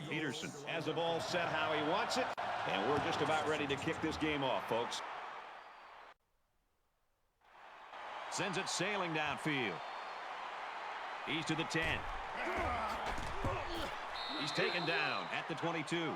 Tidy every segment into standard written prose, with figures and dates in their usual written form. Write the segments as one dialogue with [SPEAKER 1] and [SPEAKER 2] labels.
[SPEAKER 1] Peterson has the ball set how he wants it, and we're just about ready to kick this game off, folks. Sends it sailing downfield. He's to the 10. He's taken down at the 22.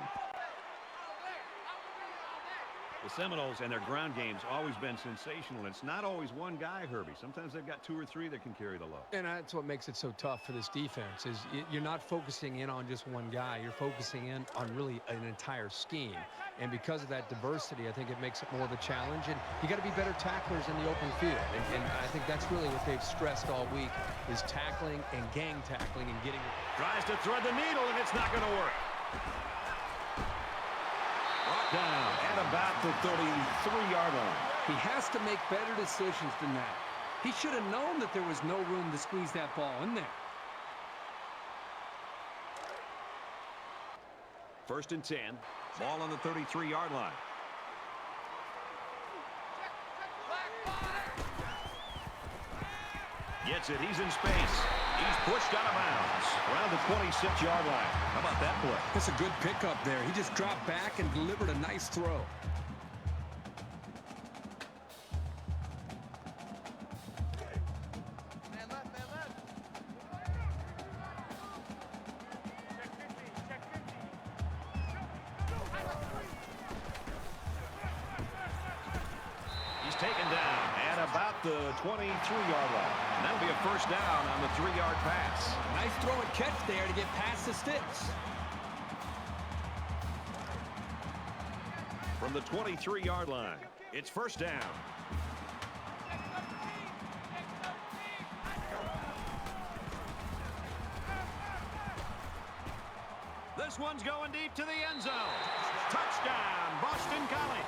[SPEAKER 1] The Seminoles and their ground game's always been sensational. It's not always one guy, Herbie. Sometimes they've got 2 or 3 that can carry the load.
[SPEAKER 2] And that's what makes it so tough for this defense is you're not focusing in on just one guy. You're focusing in on really an entire scheme. And because of that diversity, I think it makes it more of a challenge. And you got to be better tacklers in the open field. And I think that's really what they've stressed all week is tackling and gang tackling and getting.
[SPEAKER 1] Tries to thread the needle, and it's not going to work. Brought down at about the 33-yard line.
[SPEAKER 3] He has to make better decisions than that. He should have known that there was no room to squeeze that ball in there.
[SPEAKER 1] 1st and 10. Ball on the 33-yard line. Gets it. He's in space. He's pushed out of bounds around the 26-yard line. How about that play?
[SPEAKER 3] That's a good pickup there. He just dropped back and delivered a nice throw.
[SPEAKER 1] He's taken down at about the 23-yard line. And that'll be a 1st down on the 3-yard pass.
[SPEAKER 3] Nice throw and catch there to get past the sticks.
[SPEAKER 1] From the 23-yard line, it's 1st down. This one's going deep to the end zone. Touchdown, Boston College.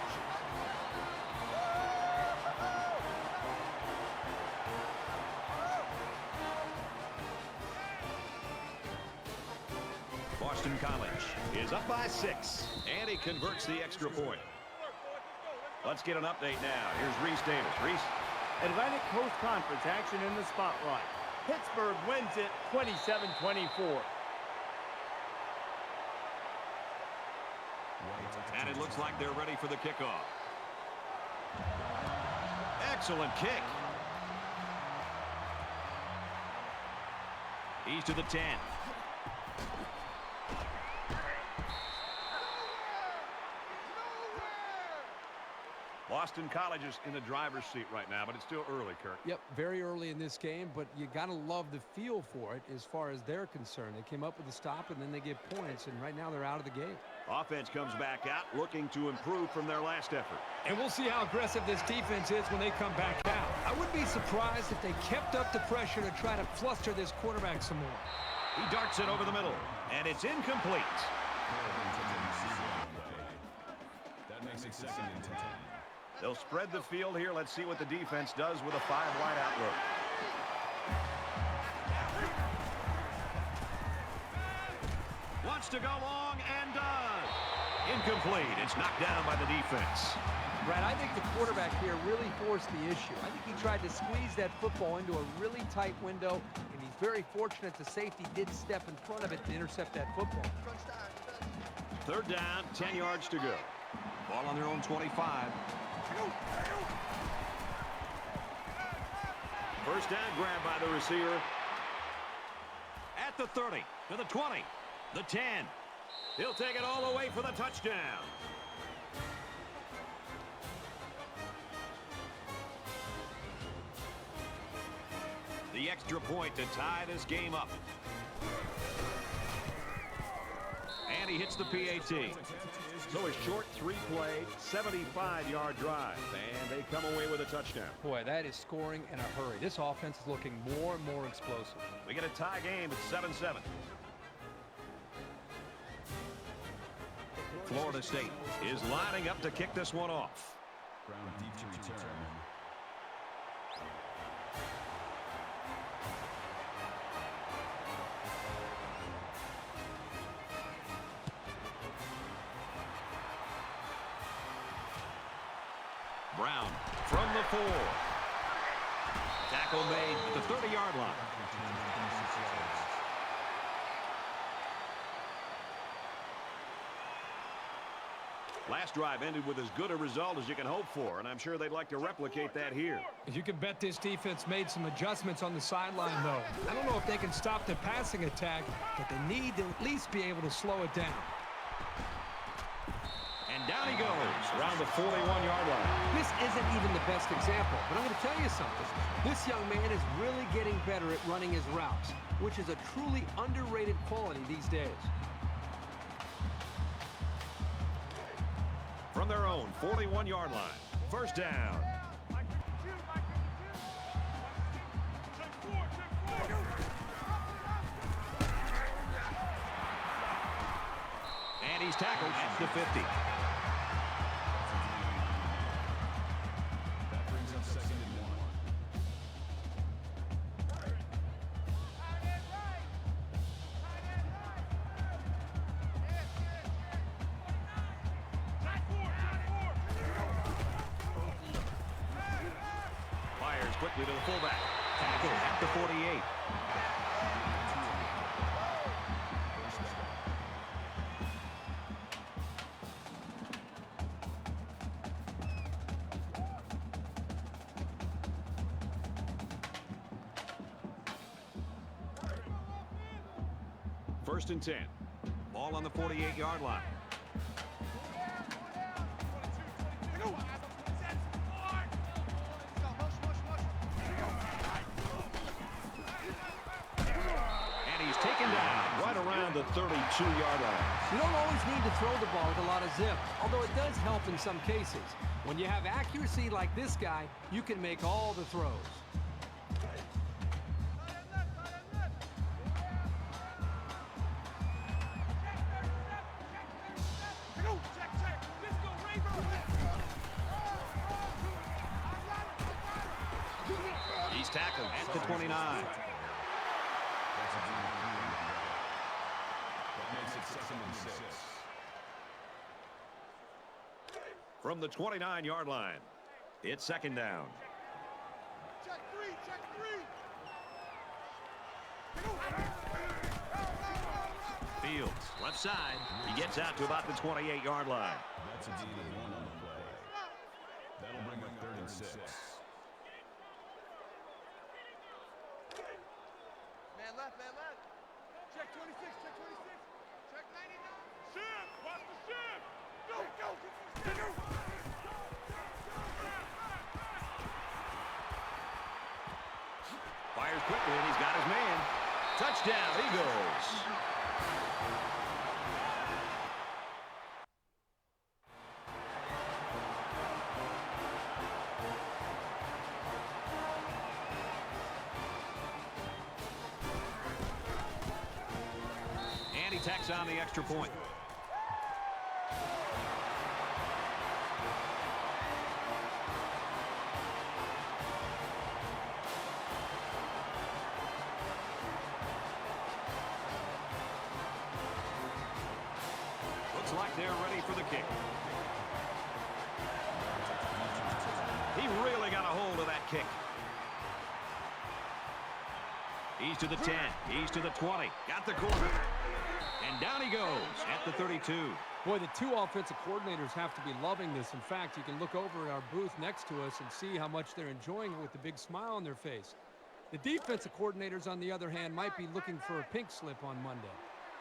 [SPEAKER 1] Boston College is up by 6, and he converts the extra point. Let's get an update now. Here's Reese Davis. Reese.
[SPEAKER 4] Atlantic Coast Conference action in the spotlight. Pittsburgh wins it 27-24.
[SPEAKER 1] And it looks like they're ready for the kickoff. Excellent kick. He's to the 10. Boston College is in the driver's seat right now, but it's still early, Kirk.
[SPEAKER 2] Yep, very early in this game, but you got to love the feel for it as far as they're concerned. They came up with a stop, and then they get points, and right now they're out of the game.
[SPEAKER 1] Offense comes back out, looking to improve from their last effort.
[SPEAKER 3] And we'll see how aggressive this defense is when they come back out. I wouldn't be surprised if they kept up the pressure to try to fluster this quarterback some more.
[SPEAKER 1] He darts it over the middle, and it's incomplete.
[SPEAKER 5] That makes it 2nd and 10.
[SPEAKER 1] They'll spread the field here. Let's see what the defense does with a 5-wide outlook. Wants to go long and does. Incomplete. It's knocked down by the defense.
[SPEAKER 2] Brad, I think the quarterback here really forced the issue. I think he tried to squeeze that football into a really tight window, and he's very fortunate the safety did step in front of it to intercept that football.
[SPEAKER 1] 3rd down, 10 yards to go. Ball on their own 25. 1st down grab by the receiver. At the 30, to the 20, the 10. He'll take it all the way for the touchdown. The extra point to tie this game up. And he hits the PAT. So a short 3-play, 75-yard drive, and they come away with a touchdown.
[SPEAKER 2] Boy, that is scoring in a hurry. This offense is looking more and more explosive.
[SPEAKER 1] We get a tie game at 7-7. Florida State is lining up to kick this one off.
[SPEAKER 5] Brown deep to return.
[SPEAKER 1] Brown from the 4. Tackle made at the 30-yard line. Last drive ended with as good a result as you can hope for, and I'm sure they'd like to replicate that here.
[SPEAKER 3] You can bet this defense made some adjustments on the sideline, though. I don't know if they can stop the passing attack, but they need to at least be able to slow it down.
[SPEAKER 1] And down he goes around the 41-yard line.
[SPEAKER 2] This isn't even the best example, but I'm going to tell you something. This young man is really getting better at running his routes, which is a truly underrated quality these days.
[SPEAKER 1] From their own 41-yard line, first down. And he's tackled at the 50.
[SPEAKER 5] That brings up 2nd and 1.
[SPEAKER 1] Fires quickly to the fullback. Tackled at the 48. First and 10. Ball on the 48-yard line. And he's taken down right around the 32-yard line.
[SPEAKER 2] You don't always need to throw the ball with a lot of zip, although it does help in some cases. When you have accuracy like this guy, you can make all the throws.
[SPEAKER 1] He's tackled at the 29.
[SPEAKER 5] That makes it 2nd and 6.
[SPEAKER 1] From the 29-yard line, it's second down.
[SPEAKER 6] Check three.
[SPEAKER 1] Fields, left side. He gets out to about the 28-yard line.
[SPEAKER 5] That's a gain of 1 on the play. That'll bring up 3rd and 6.
[SPEAKER 6] Man left. Check 26. Check 99. Shift, watch the shift. Go.
[SPEAKER 1] Fires quickly, and he's got his man. Touchdown, Eagles. And he tacks on the extra point. Looks like they're ready for the kick. He really got a hold of that kick. He's to the 10. He's to the 20. Got the corner. And down he goes at the 32.
[SPEAKER 2] Boy, the two offensive coordinators have to be loving this. In fact, you can look over at our booth next to us and see how much they're enjoying it with the big smile on their face. The defensive coordinators, on the other hand, might be looking for a pink slip on Monday.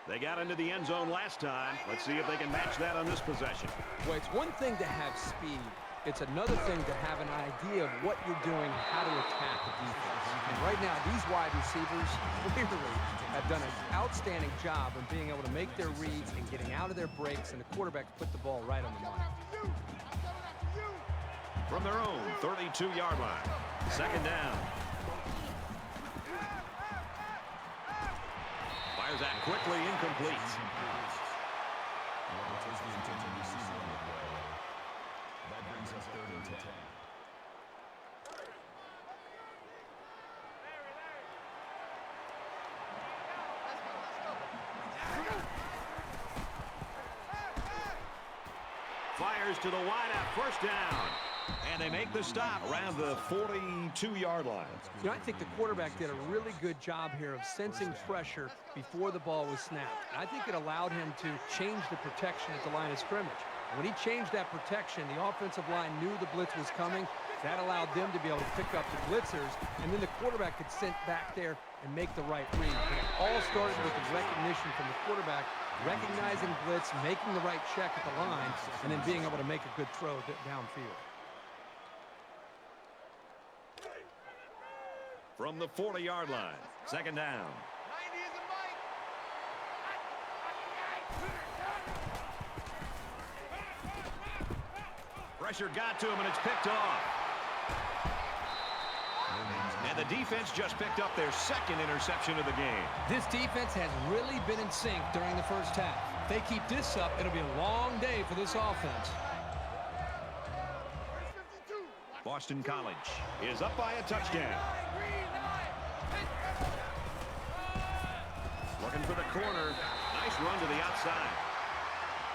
[SPEAKER 1] They got into the end zone last time. Let's see if they can match that on this possession.
[SPEAKER 2] Well, it's one thing to have speed. It's another thing to have an idea of what you're doing, how to attack the defense. And right now, these wide receivers clearly have done an outstanding job of being able to make their reads and getting out of their breaks, and the quarterbacks put the ball right on the mark.
[SPEAKER 1] From their own 32-yard line. Second down. Fires that quickly, incomplete.
[SPEAKER 5] That brings us 3rd and 10.
[SPEAKER 1] Fires to the wideout, first down. And they make the stop around the 42-yard line.
[SPEAKER 2] You know, I think the quarterback did a really good job here of sensing pressure before the ball was snapped. And I think it allowed him to change the protection at the line of scrimmage. When he changed that protection, the offensive line knew the blitz was coming. That allowed them to be able to pick up the blitzers, and then the quarterback could sit back there and make the right read. But it all started with the recognition from the quarterback, recognizing blitz, making the right check at the line, and then being able to make a good throw downfield.
[SPEAKER 1] From the 40-yard line, second down.
[SPEAKER 6] 90 is a bite.
[SPEAKER 1] Pressure got to him, and it's picked off. And the defense just picked up their second interception of the game.
[SPEAKER 3] This defense has really been in sync during the first half. If they keep this up, it'll be a long day for this offense.
[SPEAKER 1] Boston College is up by a touchdown. Looking for the corner. Nice run to the outside.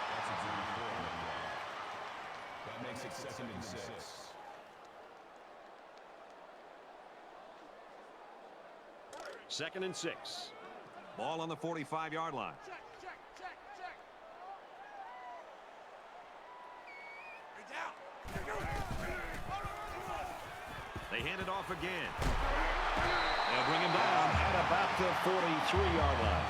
[SPEAKER 5] That's a 34 on the play. That makes it 2nd and 6.
[SPEAKER 1] Second and 6. Ball on the 45-yard line.
[SPEAKER 6] Check, check, check, check. Hey, down.
[SPEAKER 1] They hand it off again. They'll bring him down at about the 43-yard line.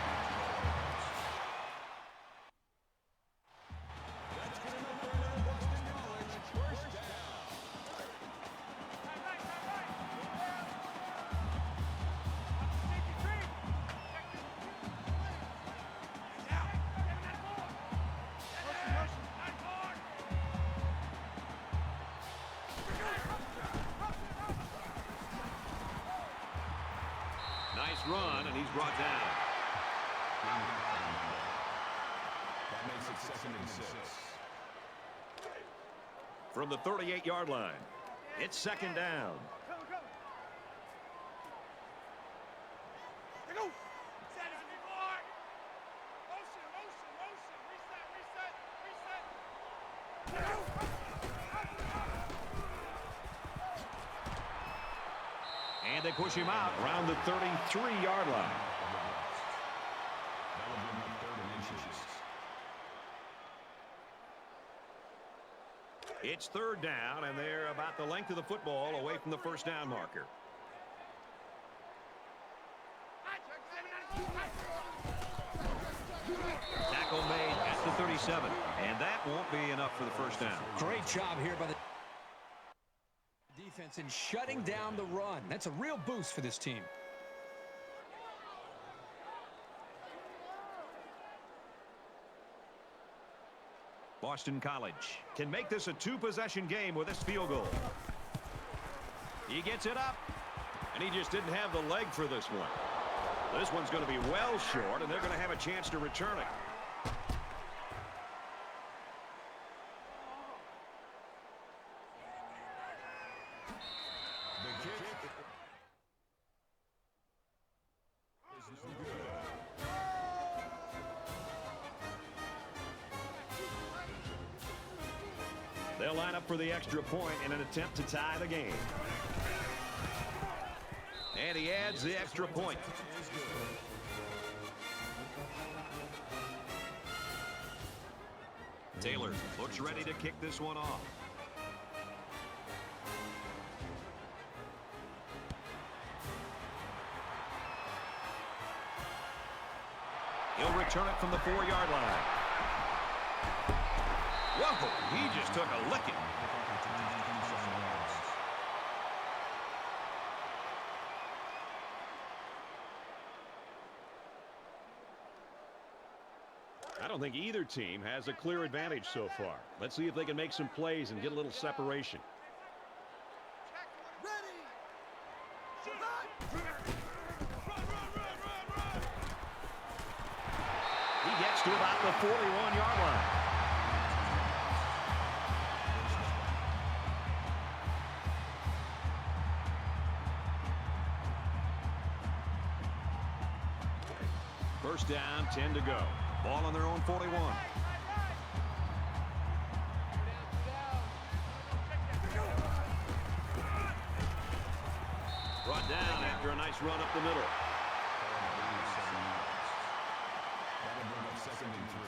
[SPEAKER 1] Nice run, and he's brought down.
[SPEAKER 5] That makes it 2nd and 6.
[SPEAKER 1] From the 38-yard line, it's second down.
[SPEAKER 6] Go, go. Hey, go. Set it before. Motion, motion, motion. Reset, reset, reset. Hey, go.
[SPEAKER 1] And they push him out around the 33-yard line.
[SPEAKER 5] That'll bring up 3rd and inches.
[SPEAKER 1] It's third down, and they're about the length of the football away from the first down marker. Tackle made at the 37, and that won't be enough for the first down.
[SPEAKER 3] Great job here by the defense in shutting down the run. That's a real boost for this team.
[SPEAKER 1] Boston College can make this a two-possession game with this field goal. He gets it up, and he just didn't have the leg for this one. This one's going to be well short, and they're going to have a chance to return it.
[SPEAKER 5] The kick is no good.
[SPEAKER 1] They'll line up for the extra point in an attempt to tie the game. And he adds the extra point. Taylor looks ready to kick this one off. He'll return it from the 4-yard line. Whoa, he just took a licking. I don't think either team has a clear advantage so far. Let's see if they can make some plays and get a little separation.
[SPEAKER 6] Ready. Shoot.
[SPEAKER 1] He gets to about the 41-yard line. First down, 10 to go. Ball on their own 41. Brought down after a nice run up the middle.
[SPEAKER 5] That'll bring up 2nd and 3.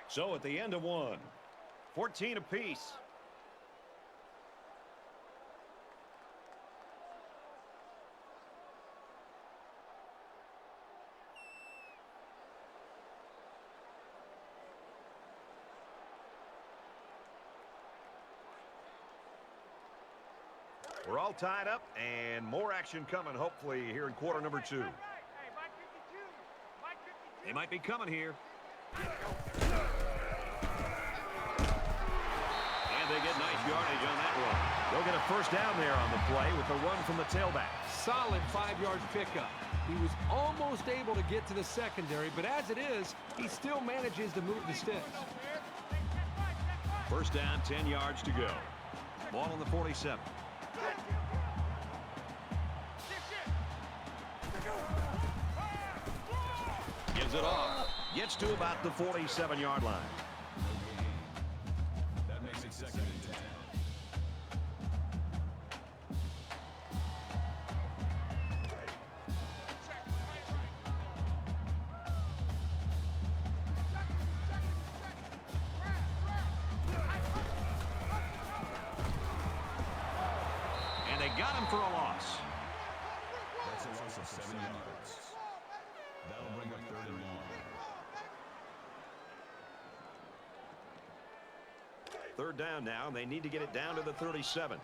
[SPEAKER 1] So at the end of one, 14 apiece. We're all tied up, and more action coming, hopefully, here in quarter number 2. They might be coming here. And they get nice yardage on that one. They'll get a first down there on the play with the run from the tailback.
[SPEAKER 3] Solid 5-yard pickup. He was almost able to get to the secondary, but as it is, he still manages to move the sticks.
[SPEAKER 1] First down, 10 yards to go. Ball on the 47. Gives it off. Gets to about the 47-yard line.
[SPEAKER 5] That makes it 2nd and 10.
[SPEAKER 1] And they got him for a loss.
[SPEAKER 5] That's a loss of 7 yards. That'll bring up 3rd and long.
[SPEAKER 1] Third down now, and they need to get it down to the 37.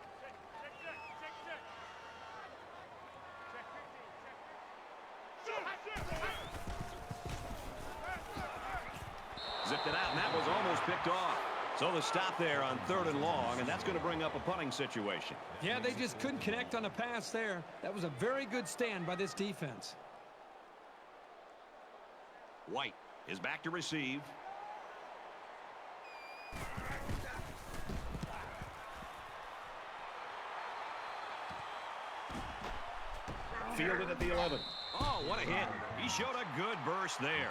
[SPEAKER 1] Zipped it out, and that was almost picked off. So the stop there on 3rd and long, and that's going to bring up a punting situation.
[SPEAKER 3] Yeah, they just couldn't connect on a pass there. That was a very good stand by this defense.
[SPEAKER 1] White is back to receive. Fielded at the 11. Oh, what a hit. He showed a good burst there.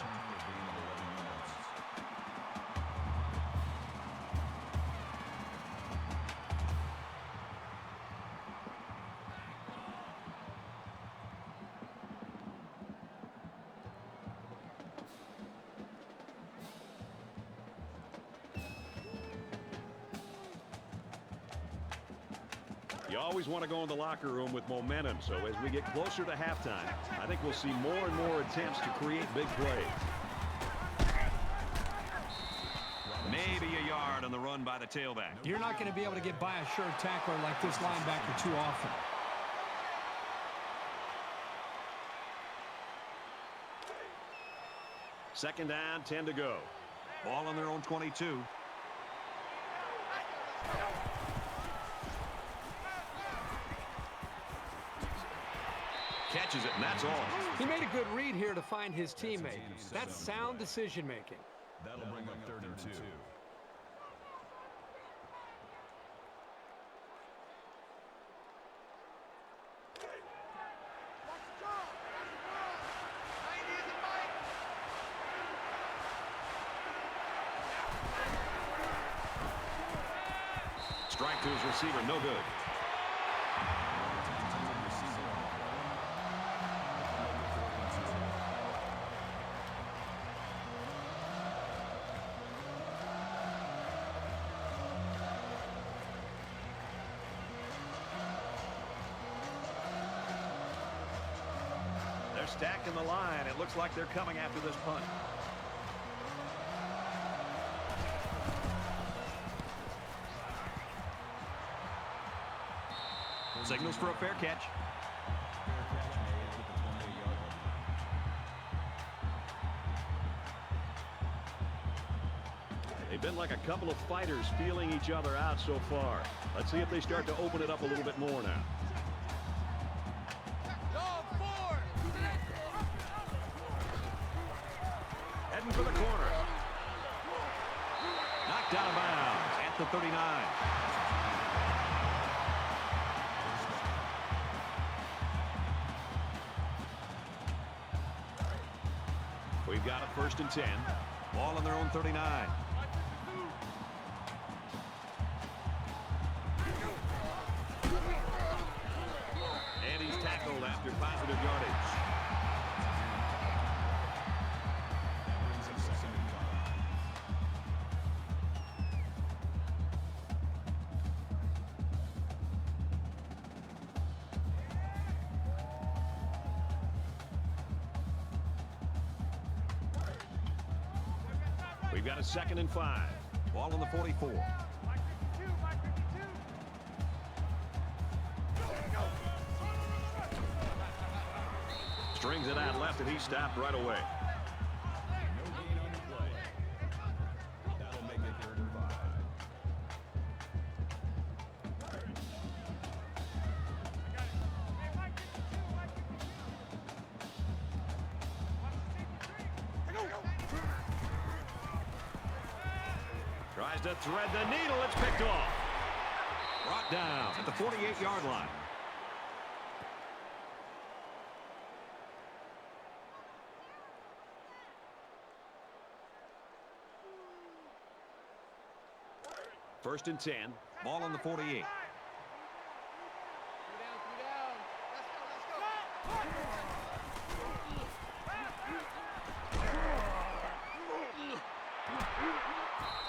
[SPEAKER 1] You always want to go in the locker room with momentum, so as we get closer to halftime, I think we'll see more and more attempts to create big plays. Maybe a yard on the run by the tailback.
[SPEAKER 3] You're not going to be able to get by a sure tackler like this linebacker too often.
[SPEAKER 1] Second down, 10 to go. Ball on their own 22. Catches it, and that's all.
[SPEAKER 3] He made a good read here to find his teammate. That's sound decision making.
[SPEAKER 5] That'll bring up 3rd and 2.
[SPEAKER 1] Strike to his receiver, no good. They're stacking the line. It looks like they're coming after this punt. Signals for a fair catch. They've been like a couple of fighters feeling each other out so far. Let's see if they start to open it up a little bit more now. Heading for the corner. Knocked out of bounds at the 39. We've got a 1st and 10. Ball on their own 39. And he's tackled after positive yardage. We've got a 2nd and 5. Ball on the 44.
[SPEAKER 6] Mike 52, Mike 52.
[SPEAKER 1] Strings it out left, and he stopped right away.
[SPEAKER 5] No gain on the play. That'll make it 3rd and 5.
[SPEAKER 6] Hey, Mike 52, Mike 52. Watch the safety tree.
[SPEAKER 1] Tries to thread the needle. It's picked off. Brought down at the 48-yard line. First and 10. Ball on the 48.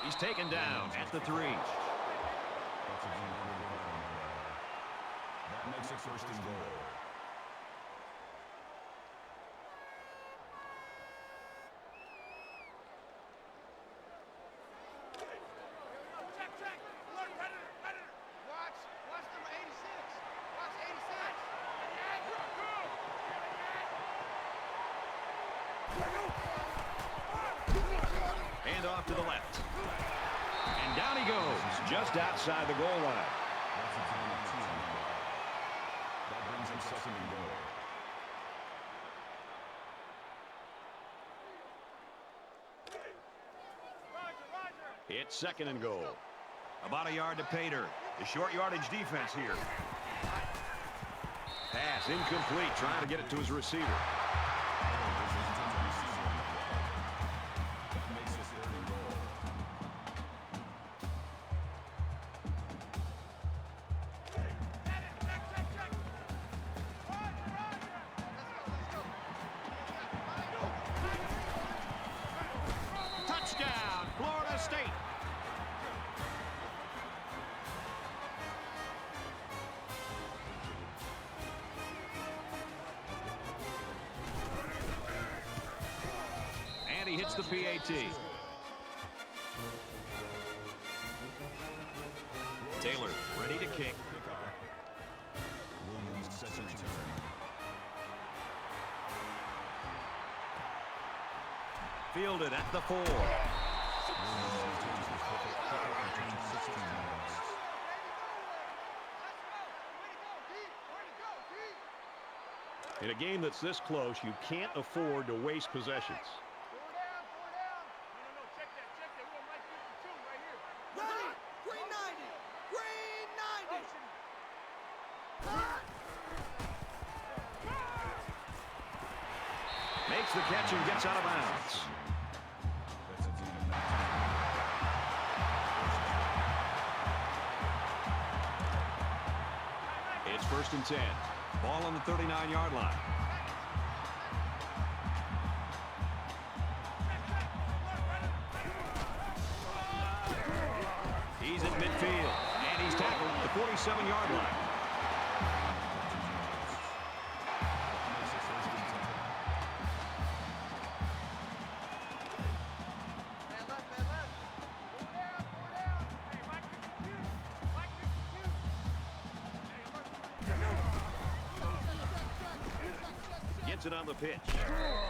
[SPEAKER 1] He's taken down at the 3.
[SPEAKER 5] That's a gain on the line. That makes it 1st and goal.
[SPEAKER 6] Check, check. Look, Predator, Predator. Watch number 86. Watch 86.
[SPEAKER 1] Hand off to the left. And down he goes, just outside the goal line.
[SPEAKER 5] That's a gain of 2 on the play. That brings him 2nd and goal.
[SPEAKER 6] Roger, Roger.
[SPEAKER 1] It's 2nd and goal. About a yard to Pater. The short yardage defense here. Pass incomplete, trying to get it to his receiver.
[SPEAKER 5] That makes it 3rd and goal.
[SPEAKER 1] Touchdown, Florida State. And he hits the PAT. Taylor ready to kick.
[SPEAKER 5] Williams sets a return.
[SPEAKER 1] Fielded at the 4. In a game that's this close, you can't afford to waste possessions.
[SPEAKER 6] Four down. No, check that. We want Mike 52 right here.
[SPEAKER 7] Ready! Green 90! Green 90!
[SPEAKER 1] Makes the catch and gets out of bounds.
[SPEAKER 5] That's a gain of 19.
[SPEAKER 1] It's 1st and 10. Ball on the 39-yard line. He's at midfield, and he's tackled at the 47-yard line.
[SPEAKER 5] Makes it 1st and 10.
[SPEAKER 6] Man left. Four down. Hey, Mike 52. Mike 52.
[SPEAKER 1] Gets it on the pitch.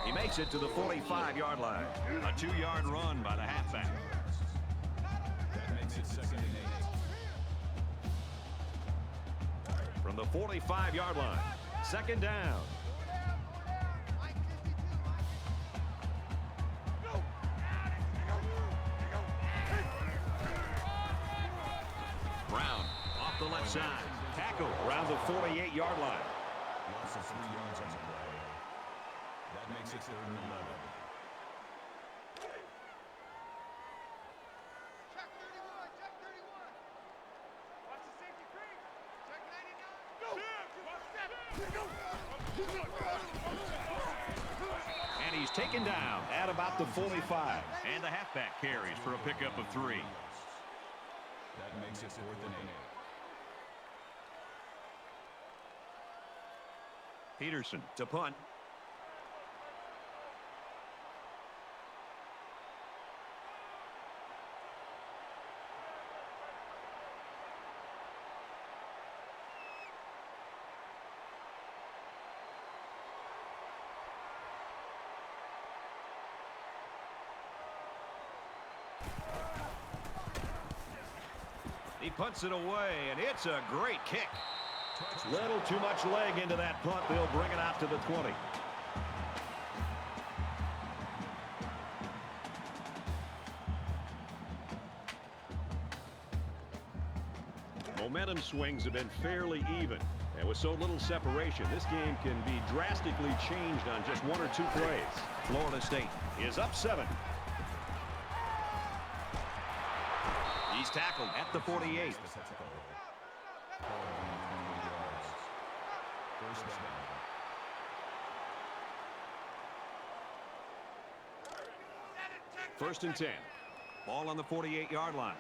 [SPEAKER 1] He makes it to the 45-yard line. A 2-yard run by the halfback.
[SPEAKER 5] That makes it 2nd and 8.
[SPEAKER 1] From the 45-yard line. 2nd down.
[SPEAKER 6] Mike 52. Go.
[SPEAKER 1] Brown off the left side. Tackle around the 48-yard line.
[SPEAKER 5] Loss of 3 yards on the play. That makes it 3rd and 11.
[SPEAKER 6] Check 31. Watch the safety creep. Check 99. Go.
[SPEAKER 1] And he's taken down at about the 45. And the halfback carries for a pickup of 3.
[SPEAKER 5] That makes it 4th and 8.
[SPEAKER 1] Peterson to punt. He punts it away, and it's a great kick. Little too much leg into that punt. They'll bring it out to the 20. Momentum swings have been fairly even. And with so little separation, this game can be drastically changed on just one or two plays. Florida State is up 7. He's tackled at the 48. First and 10. Ball on the 48-yard line.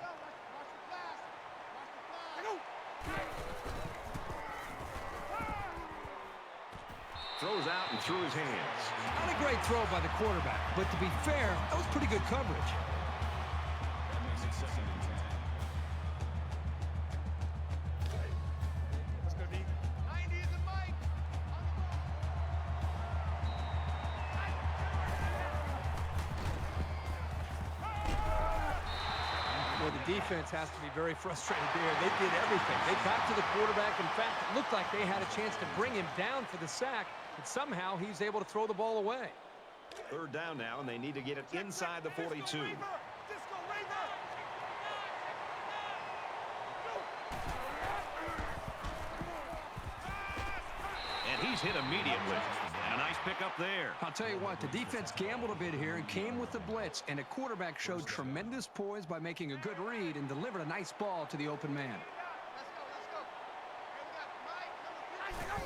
[SPEAKER 1] Throws out and through his hands.
[SPEAKER 3] Not a great throw by the quarterback, but to be fair, that was pretty good coverage.
[SPEAKER 5] That makes it 2nd and 10.
[SPEAKER 6] It's going to be 90 is the mic.
[SPEAKER 3] Well, the defense has to be very frustrated there. They did everything. They got to the quarterback. In fact, it looked like they had a chance to bring him down for the sack, but somehow he's able to throw the ball away.
[SPEAKER 1] 3rd down now, and they need to get it inside the 42.
[SPEAKER 6] Disco Raver.
[SPEAKER 1] And he's hit immediately. And a nice pickup there.
[SPEAKER 3] I'll tell you what, the defense gambled a bit here and came with the blitz, and the quarterback showed tremendous poise by making a good read and delivered a nice ball to the open man.
[SPEAKER 6] Let's go. Here we got Mike, number 53.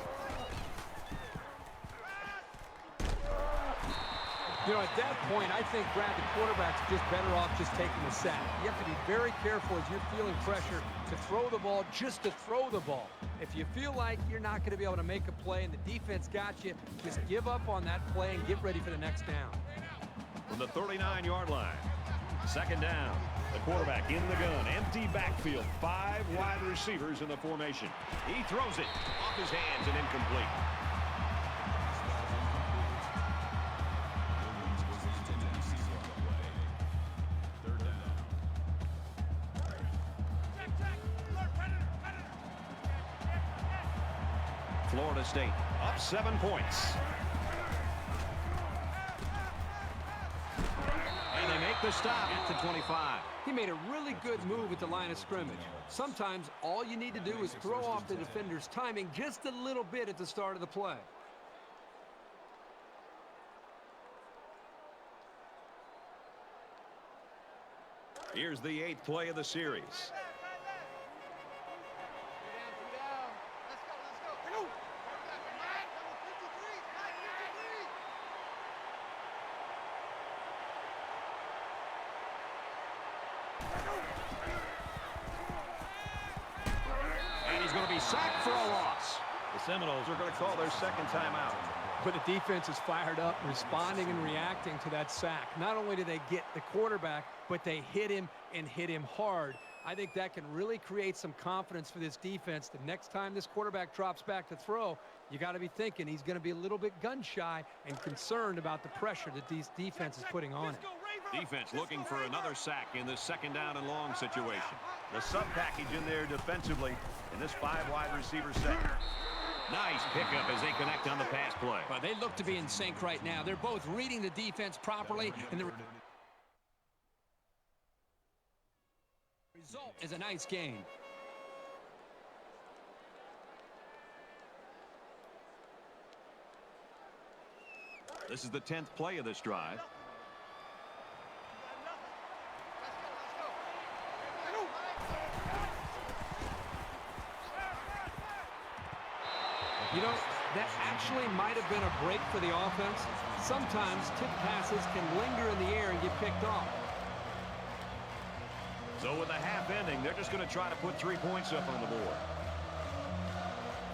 [SPEAKER 3] You know, at that point, I think, Brad, the quarterback's just better off just taking the sack. You have to be very careful as you're feeling pressure to throw the ball just to throw the ball. If you feel like you're not going to be able to make a play and the defense got you, just give up on that play and get ready for the next down.
[SPEAKER 1] From the 39-yard line. 2nd down. The quarterback in the gun. Empty backfield. 5 wide receivers in the formation. He throws it off his hands and incomplete. Florida State up 7 points. And they make the stop at the 25.
[SPEAKER 3] He made a really good move at the line of scrimmage. Sometimes all you need to do is throw off the defender's timing just a little bit at the start of the play.
[SPEAKER 1] Here's the 8th play of the series.
[SPEAKER 6] Two down. Let's go. Quarterback, Mike, number 53. Mike, 53.
[SPEAKER 1] And he's going to be sacked for a loss. The Seminoles are going to call their 2nd timeout.
[SPEAKER 3] But the defense is fired up, responding and reacting to that sack. Not only do they get the quarterback, but they hit him and hit him hard. I think that can really create some confidence for this defense. The next time this quarterback drops back to throw, you got to be thinking he's going to be a little bit gun-shy and concerned about the pressure that these defense is putting on him.
[SPEAKER 1] Defense looking for another sack in this 2nd down and long situation. The sub-package in there defensively in this 5 wide receiver set. Nice pickup as they connect on the pass play.
[SPEAKER 3] Well, they look to be in sync right now. They're both reading the defense properly, and the result is a nice gain.
[SPEAKER 1] This is the 10th play of this drive.
[SPEAKER 3] You know, that actually might have been a break for the offense. Sometimes tip passes can linger in the air and get picked off.
[SPEAKER 1] So with the half ending, they're just going to try to put 3 points up on the board.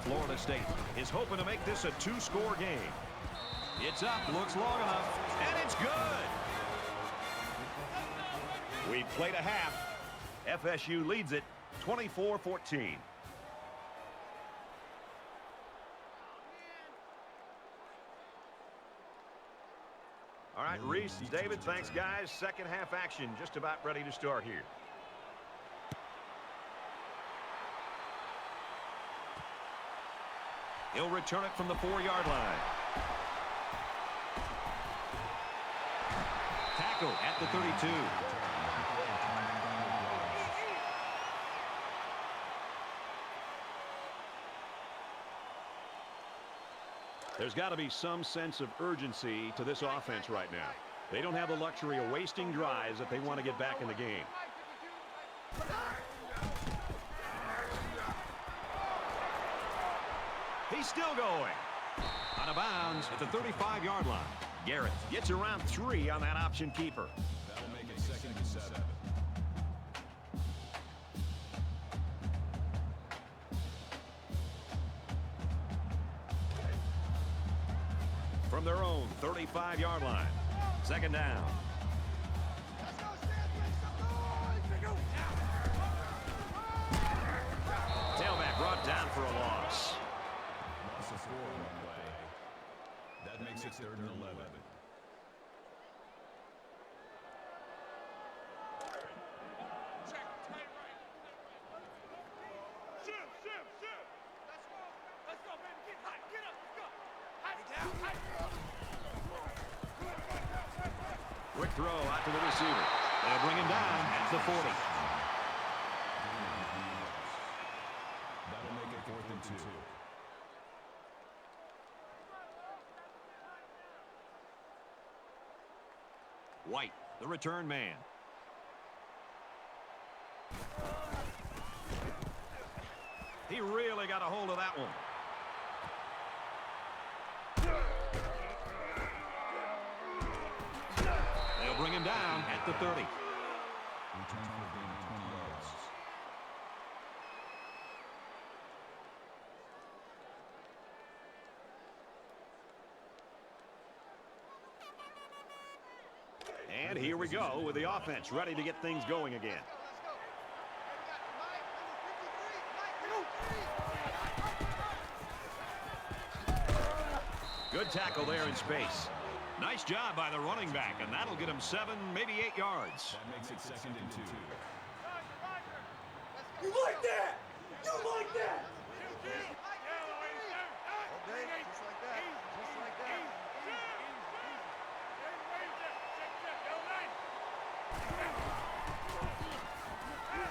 [SPEAKER 1] Florida State is hoping to make this a 2-score game. It's up, looks long enough, and it's good. We've played a half. FSU leads it 24-14. All right, Reese, David, thanks, guys. 2nd half action just about ready to start here. He'll return it from the 4-yard line. Tackle at the 32. There's got to be some sense of urgency to this offense right now. They don't have the luxury of wasting drives if they want to get back in the game. He's still going. Out of bounds at the 35-yard line. Garrett gets around 3 on that option keeper.
[SPEAKER 5] That'll make it 2nd and 7.
[SPEAKER 1] From their own 35-yard line. 2nd down. Tailback brought down for a loss.
[SPEAKER 5] Loss of 4 on the play. That makes it 3rd and 11.
[SPEAKER 1] Quick throw out to the receiver. They'll bring him down at the 40.
[SPEAKER 5] That'll make it 4th and 2.
[SPEAKER 1] White, the return man. He really got a hold of that one. They'll bring him down at the 30.
[SPEAKER 5] Return for a gain of 20 yards.
[SPEAKER 1] And here we go with the offense ready to get things going again. Good tackle there in space. Nice job by the running back, and that'll get him 7, maybe 8 yards.
[SPEAKER 5] That makes it 2nd and 2.
[SPEAKER 7] You like that? You like that?
[SPEAKER 6] Just like that. Just like that.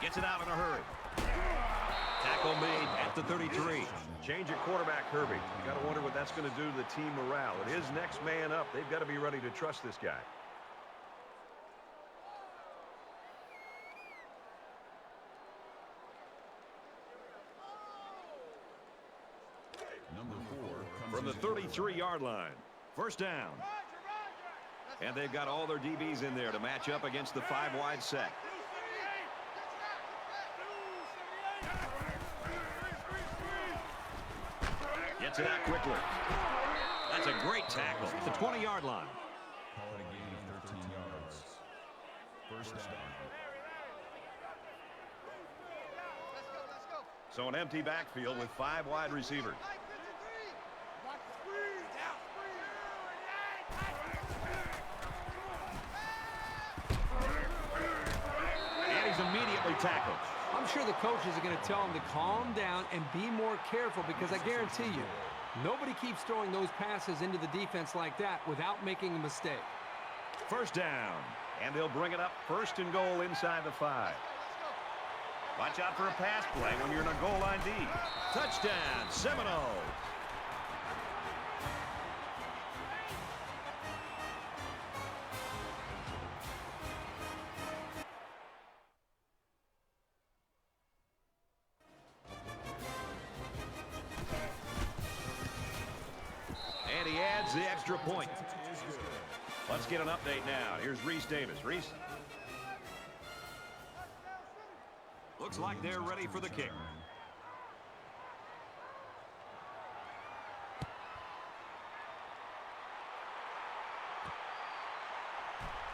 [SPEAKER 1] Gets it out in a hurry. Tackle made at the 33. Change at quarterback, Kirby. You got to wonder what that's going to do to the team morale. It is next man up. They've got to be ready to trust this guy.
[SPEAKER 5] Number 4 comes
[SPEAKER 1] From the 33-yard line. 1st down. And they've got all their DBs in there to match up against the 5-wide set. Gets it out quickly. That's a great tackle at the 20-yard line.
[SPEAKER 5] Call it a gain of 13 yards. 1st down.
[SPEAKER 1] So an empty backfield with 5 wide receivers. And he's immediately tackled.
[SPEAKER 3] I'm sure the coaches are going to tell him to calm down and be more careful, because I guarantee you, nobody keeps throwing those passes into the defense like that without making a mistake.
[SPEAKER 1] 1st down. And they'll bring it up 1st and goal inside the 5. Watch out for a pass play when you're in a goal line D. Touchdown, Seminoles. And he adds the extra point. Let's get an update now. Here's Reese Davis. Reese. Looks like they're ready for the kick.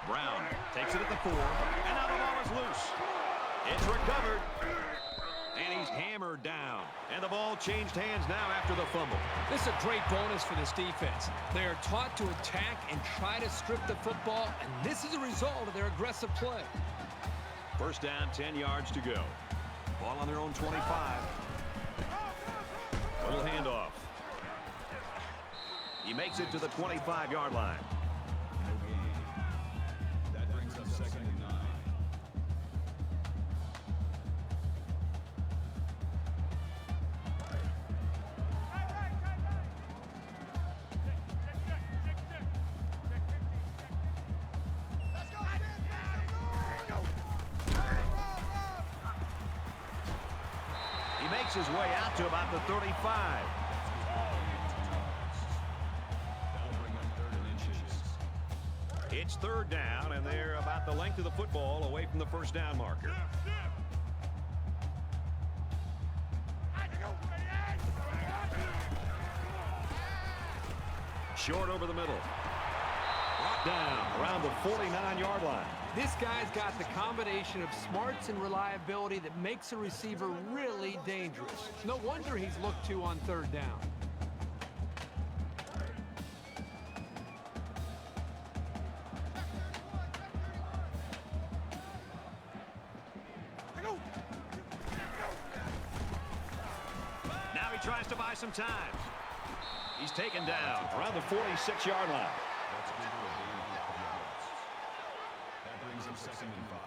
[SPEAKER 1] Brown takes it at the 4, and now the ball is loose. It's recovered, and he's hammered down. And the ball changed hands now after the fumble.
[SPEAKER 3] This is a great bonus for this defense. They are taught to attack and try to strip the football, and this is a result of their aggressive play.
[SPEAKER 1] 1st down, 10 yards to go. Ball on their own 25. Little handoff. He makes it to the 25-yard line.
[SPEAKER 5] No gain. That brings up 2nd and 9.
[SPEAKER 1] He makes his way out to about the 35.
[SPEAKER 5] That'll bring up 3rd and inches.
[SPEAKER 1] It's 3rd down, and they're about the length of the football away from the first down marker. Short over the middle. Brought down around the 49-yard line.
[SPEAKER 3] This guy's got the combination of smarts and reliability that makes a receiver really dangerous. No wonder he's looked to on 3rd down.
[SPEAKER 1] Now he tries to buy some time. He's taken down around the 46-yard line.
[SPEAKER 5] That's a good gain of 5 yards. That brings up 2nd and 5.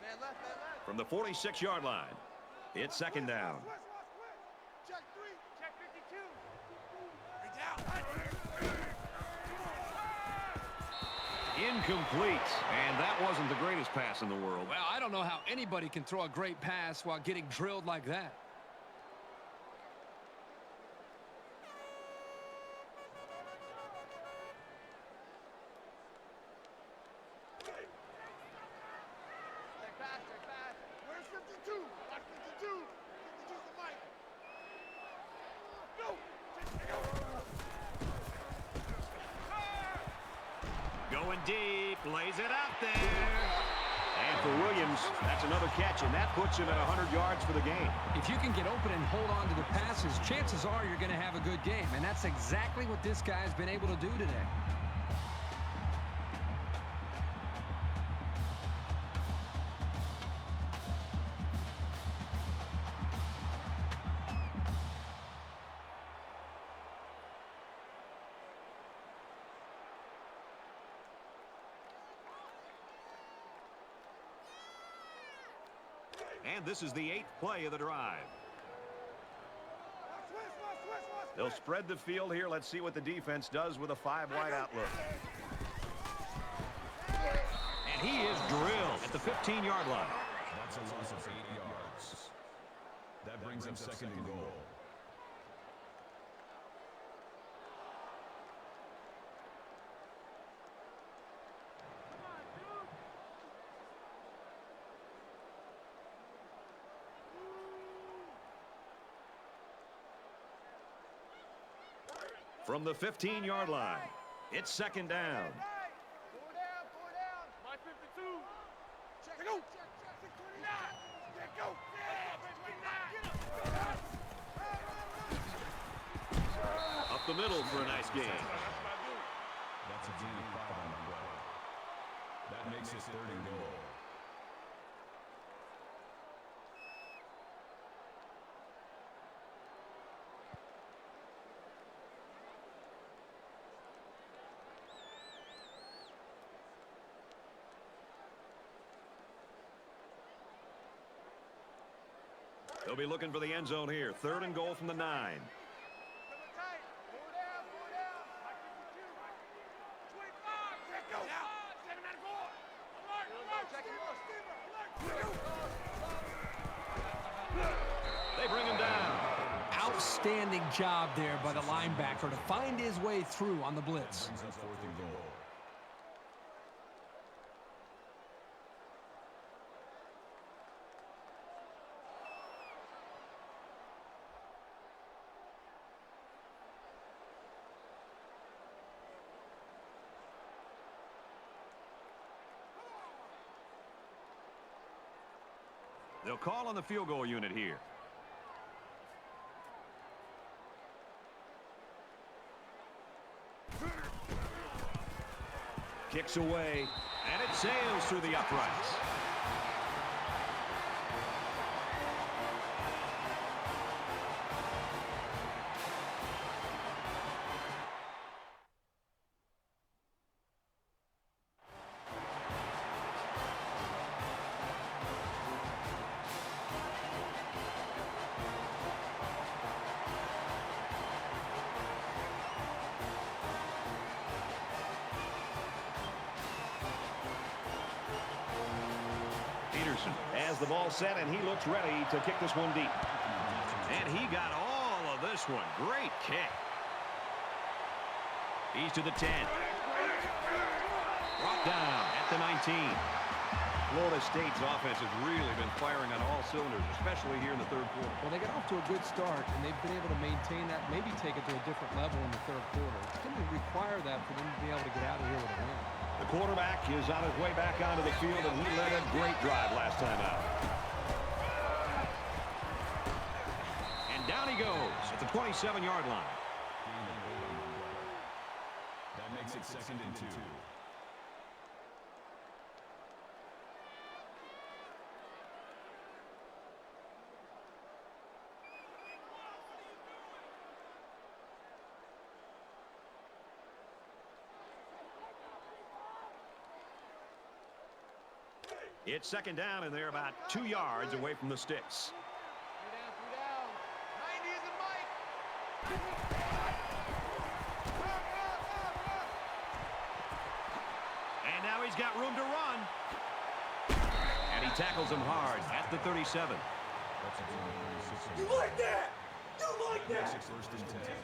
[SPEAKER 7] Man left, man left.
[SPEAKER 1] From the 46-yard line, it's 2nd down.
[SPEAKER 6] Check 3. Check 52.
[SPEAKER 1] Incomplete, and that wasn't the greatest pass in the world.
[SPEAKER 3] Well, I don't know how anybody can throw a great pass while getting drilled like that.
[SPEAKER 7] Take pass, take pass.
[SPEAKER 6] Where's 52? Watch 52. 52's the mic. Go.
[SPEAKER 1] Going deep, lays it out there. And for Williams, that's another catch, and that puts him at 100 yards for the game.
[SPEAKER 3] If you can get open and hold on to the passes, chances are you're going to have a good game. And that's exactly what this guy's been able to do today.
[SPEAKER 1] And this is the 8th play of the drive. They'll spread the field here. Let's see what the defense does with a 5-wide outlook. And he is drilled at the 15-yard line.
[SPEAKER 5] That's a loss of 8 yards. That brings up 2nd and goal.
[SPEAKER 1] From the 15-yard line, it's 2nd down.
[SPEAKER 6] 4 down, 4 down. My 52. Check, go. Check, 629. Check, go.
[SPEAKER 1] Up the middle for a nice gain.
[SPEAKER 5] That's a gain of 5 on the play. That makes it 3rd and goal.
[SPEAKER 1] They'll be looking for the end zone here. 3rd and goal from the 9.
[SPEAKER 6] Coming tight. 4 down, 4 down. My 52. 25. Check, go. 794. Alert, alert.
[SPEAKER 7] Check it.
[SPEAKER 6] Alert.
[SPEAKER 1] They bring him down.
[SPEAKER 3] Outstanding job there by the linebacker to find his way through on the blitz.
[SPEAKER 5] Brings up 4th and goal.
[SPEAKER 1] They'll call on the field goal unit here. Kicks away, and it sails through the uprights. Peterson has the ball set, and he looks ready to kick this one deep. And he got all of this one. Great kick. He's to the 10. Brought down at the 19. Florida State's offense has really been firing on all cylinders, especially here in the third quarter.
[SPEAKER 3] Well, they got off to a good start, and they've been able to maintain that, maybe take it to a different level in the third quarter. It's going to require that for them to be able to get out of here with a win.
[SPEAKER 1] The quarterback is on his way back onto the field, and he led a great drive last time out. And down he goes at the 27-yard line.
[SPEAKER 5] That makes it 2nd and 2.
[SPEAKER 1] It's 2nd down, and they're about 2 yards away from the sticks.
[SPEAKER 6] 3 down. 90 is in Mike.
[SPEAKER 1] And now he's got room to run. And he tackles him hard at the 37.
[SPEAKER 7] You like that? You like that?
[SPEAKER 5] 1st and 10.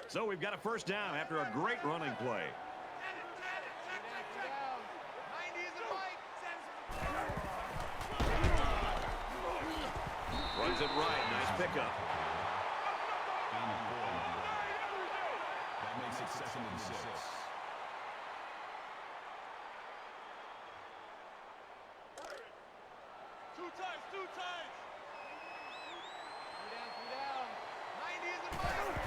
[SPEAKER 1] So we've got a 1st down after a great running play.
[SPEAKER 6] 90 is in Mike.
[SPEAKER 1] Runs it right. Nice pickup.
[SPEAKER 5] That makes it 2nd and 6.
[SPEAKER 6] Two times. 3 down. 90 is in Mike.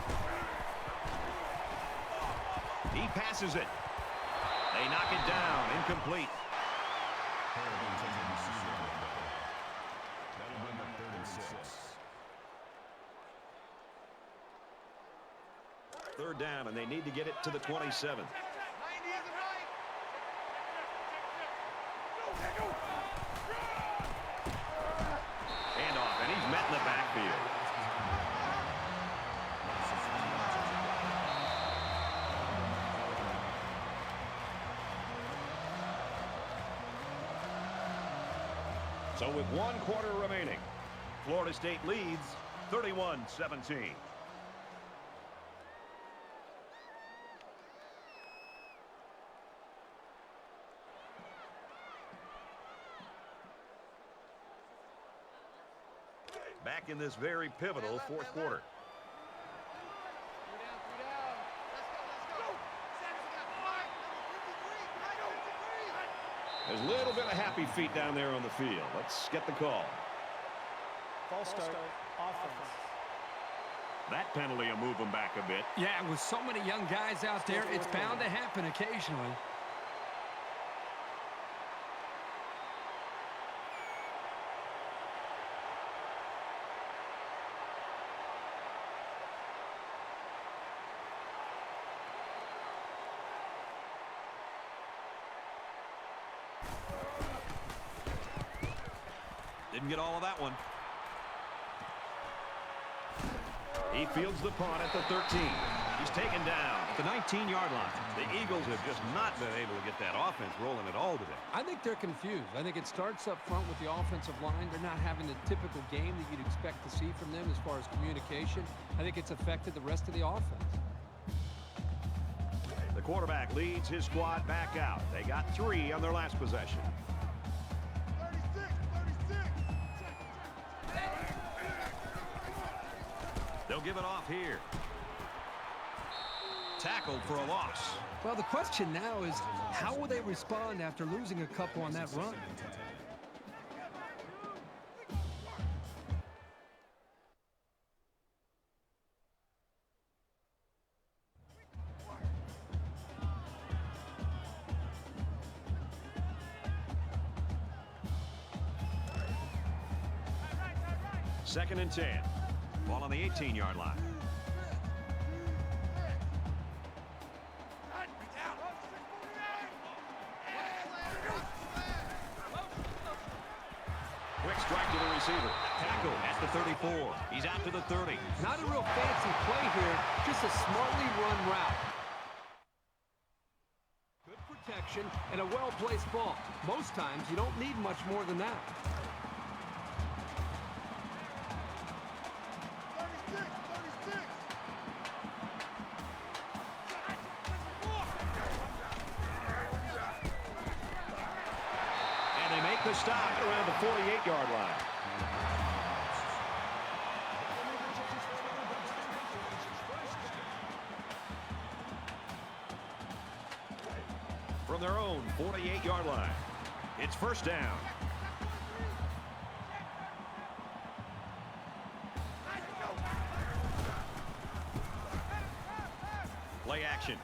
[SPEAKER 1] He passes it. They knock it down. Incomplete.
[SPEAKER 5] That'll bring up 3rd and 6.
[SPEAKER 1] 3rd down, and they need to get it to the 27.
[SPEAKER 6] 90 is in Mike.
[SPEAKER 1] Handoff, and he's met in the backfield. So with 1 quarter remaining, Florida State leads 31-17. Back in this very pivotal 4th quarter.
[SPEAKER 6] 3 down. Let's go. Sanderson got Mike. Number 53.
[SPEAKER 1] There's a little bit of happy feet down there on the field. Let's get the call.
[SPEAKER 8] False start, offense.
[SPEAKER 1] That penalty will move them back a bit.
[SPEAKER 3] Yeah, with so many young guys out there, it's bound to happen occasionally.
[SPEAKER 1] Didn't get all of that one. He fields the punt at the 13. He's taken down at the 19-yard line. The Eagles have just not been able to get that offense rolling at all today.
[SPEAKER 3] I think they're confused. I think it starts up front with the offensive line. They're not having the typical game that you'd expect to see from them as far as communication. I think it's affected the rest of the offense.
[SPEAKER 1] The quarterback leads his squad back out. They got 3 on their last possession.
[SPEAKER 6] 36.
[SPEAKER 1] They'll give it off here. Tackled for a loss.
[SPEAKER 3] Well, the question now is, how will they respond after losing a couple on that run?
[SPEAKER 1] 2nd and 10. Ball on the 18-yard line. Quick strike to the receiver. Tackle at the 34. He's out to the 30.
[SPEAKER 3] Not a real fancy play here, just a smartly run route. Good protection and a well-placed ball. Most times, you don't need much more than that.
[SPEAKER 6] 36, 36.
[SPEAKER 1] And they make the stop around the 48-yard line. From their own 48-yard line, it's 1st down. Play action.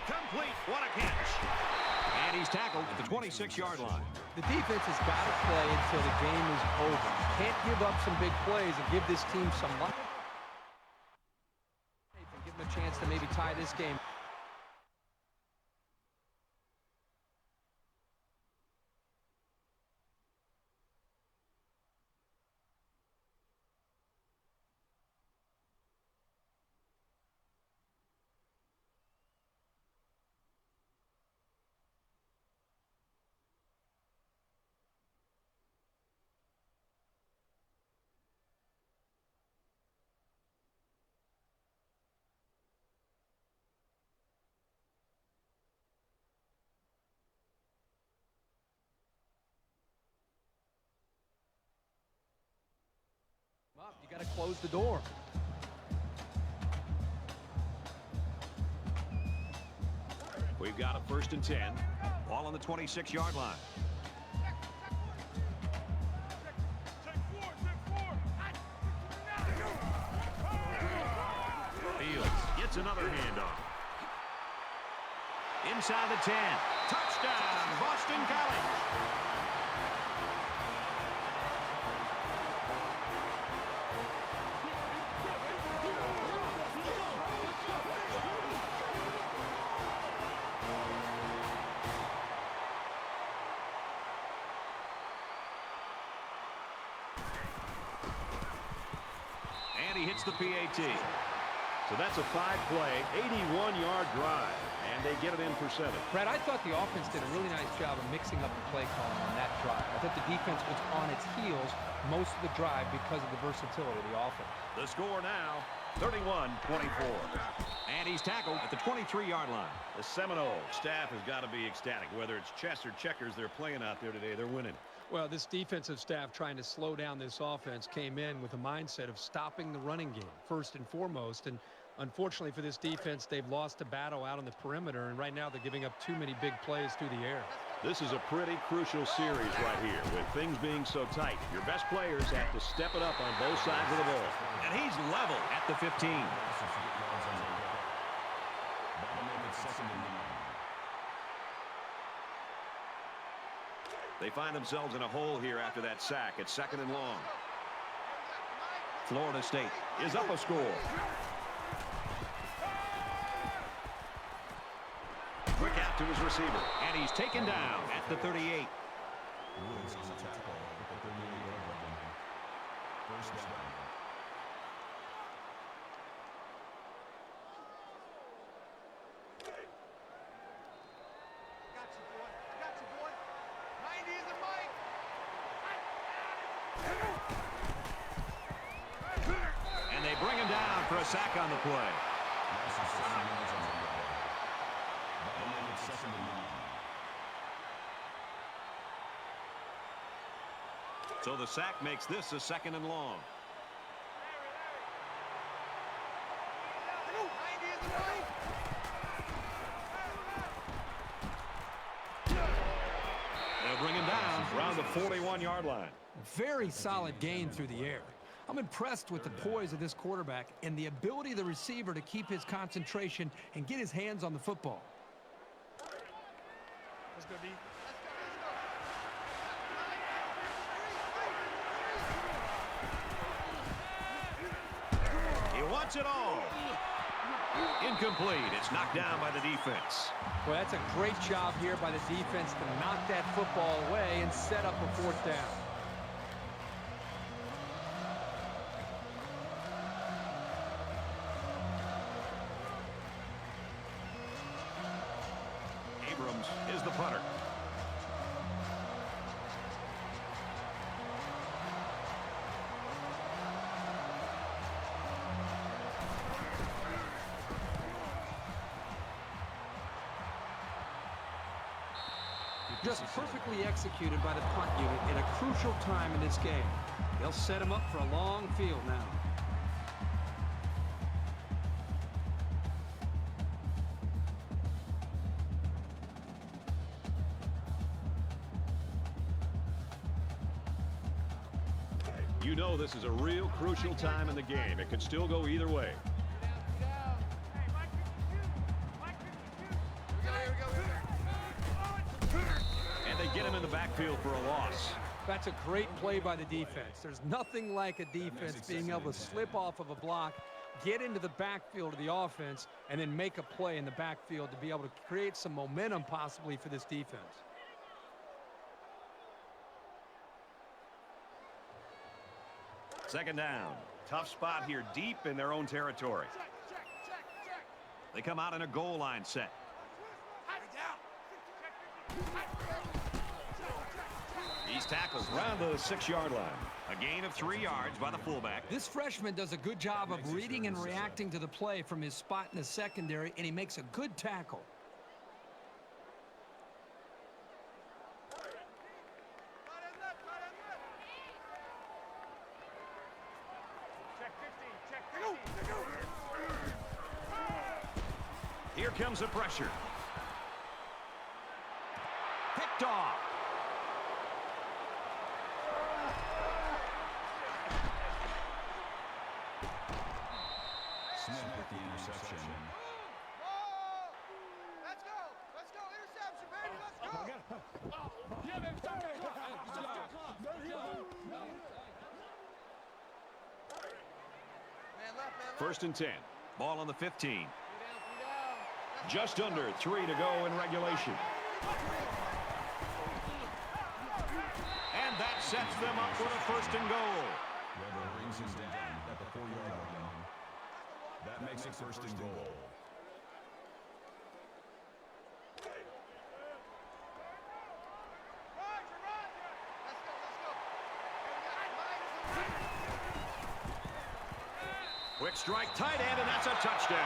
[SPEAKER 1] Complete. What a catch. And he's tackled at the 26-yard line.
[SPEAKER 3] The defense has got to play until the game is over. Can't give up some big plays and give this team some luck. Give them a chance to maybe tie this game. You got to close the door.
[SPEAKER 1] We've got a 1st and 10. Ball on the 26-yard line. Fields gets another handoff. Inside the 10. Touchdown, Boston College. And he hits the PAT. So that's a 5-play, 81-yard drive. And they get it in for 7.
[SPEAKER 3] Brad, I thought the offense did a really nice job of mixing up the play calling on that drive. I thought the defense was on its heels most of the drive because of the versatility of the offense.
[SPEAKER 1] The score now, 31-24. And he's tackled at the 23-yard line. The Seminole staff has got to be ecstatic. Whether it's chess or checkers they're playing out there today, they're winning.
[SPEAKER 2] Well, this defensive staff trying to slow down this offense came in with a mindset of stopping the running game first and foremost. And unfortunately for this defense, they've lost a battle out on the perimeter. And right now they're giving up too many big plays through the air.
[SPEAKER 1] This is a pretty crucial series right here with things being so tight. Your best players have to step it up on both sides of the ball. And he's level at the 15. They find themselves in a hole here after that sack at 2nd and long. Florida State is up a score. Quick out to his receiver, and he's taken down at the 38.
[SPEAKER 5] Woods on the tackle at the 38-yard line. 1st down.
[SPEAKER 6] Got you, boy. Got you, boy. 90 is a Mike.
[SPEAKER 1] And they bring him down for a sack on the play. So the sack makes this a 2nd and long.
[SPEAKER 6] 90 is a Mike.
[SPEAKER 1] They'll bring him down around the 41-yard line.
[SPEAKER 3] Very solid gain through the air. I'm impressed with the poise of this quarterback and the ability of the receiver to keep his concentration and get his hands on the football.
[SPEAKER 8] Let's go, D.
[SPEAKER 1] wants it all. Incomplete. It's knocked down by the defense.
[SPEAKER 3] Well, that's a great job here by the defense to knock that football away and set up a 4th down.
[SPEAKER 1] Abrams is the punter.
[SPEAKER 3] Just perfectly executed by the punt unit in a crucial time in this game. They'll set him up for a long field now.
[SPEAKER 1] You know this is a real crucial time in the game. It could still go either way. And they get him in the backfield for a loss.
[SPEAKER 3] That's a great play by the defense. There's nothing like a defense being able to slip off of a block, get into the backfield of the offense, and then make a play in the backfield to be able to create some momentum possibly for this defense.
[SPEAKER 1] Second down. Tough spot here deep in their own territory. They come out in a goal line set. He's tackled around the 6-yard line. A gain of 3 yards by the fullback.
[SPEAKER 3] This freshman does a good job of reading and reacting to the play from his spot in the secondary, and he makes a good tackle.
[SPEAKER 1] Here comes the pressure. Picked off.
[SPEAKER 5] Smith with the interception.
[SPEAKER 6] Let's go! Let's go! Interception, baby! Let's go!
[SPEAKER 1] First and 10. Ball on the 15. Just under 3 to go in regulation. And that sets them up for the first and goal.
[SPEAKER 5] Weber brings him down at the 4-yard line. That makes it first and goal.
[SPEAKER 1] Quick strike, tight end, and that's a touchdown.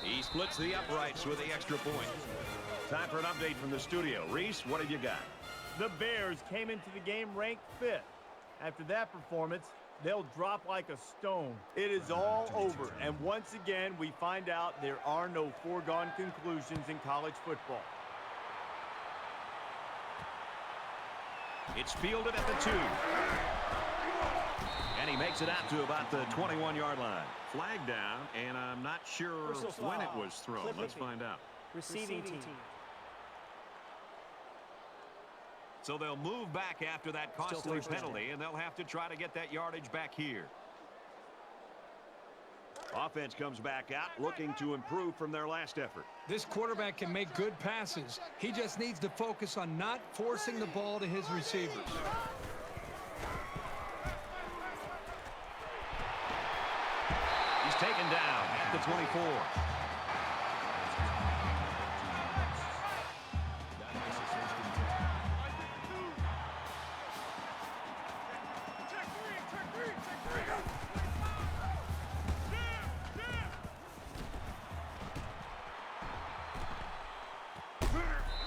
[SPEAKER 1] He splits the uprights with the extra point. Time for an update from the studio. Reese, what have you got?
[SPEAKER 4] The Bears came into the game ranked 5th. After that performance, they'll drop like a stone. It is all over, and once again, we find out there are no foregone conclusions in college football.
[SPEAKER 1] It's fielded at the 2. And he makes it out to about the 21-yard line. Flag down, and I'm not sure when it was thrown. Let's find out.
[SPEAKER 8] Receiving team.
[SPEAKER 1] So they'll move back after that costly penalty, and they'll have to try to get that yardage back here. Offense comes back out looking to improve from their last effort.
[SPEAKER 3] This quarterback can make good passes. He just needs to focus on not forcing the ball to his receivers.
[SPEAKER 1] He's taken down at the 24.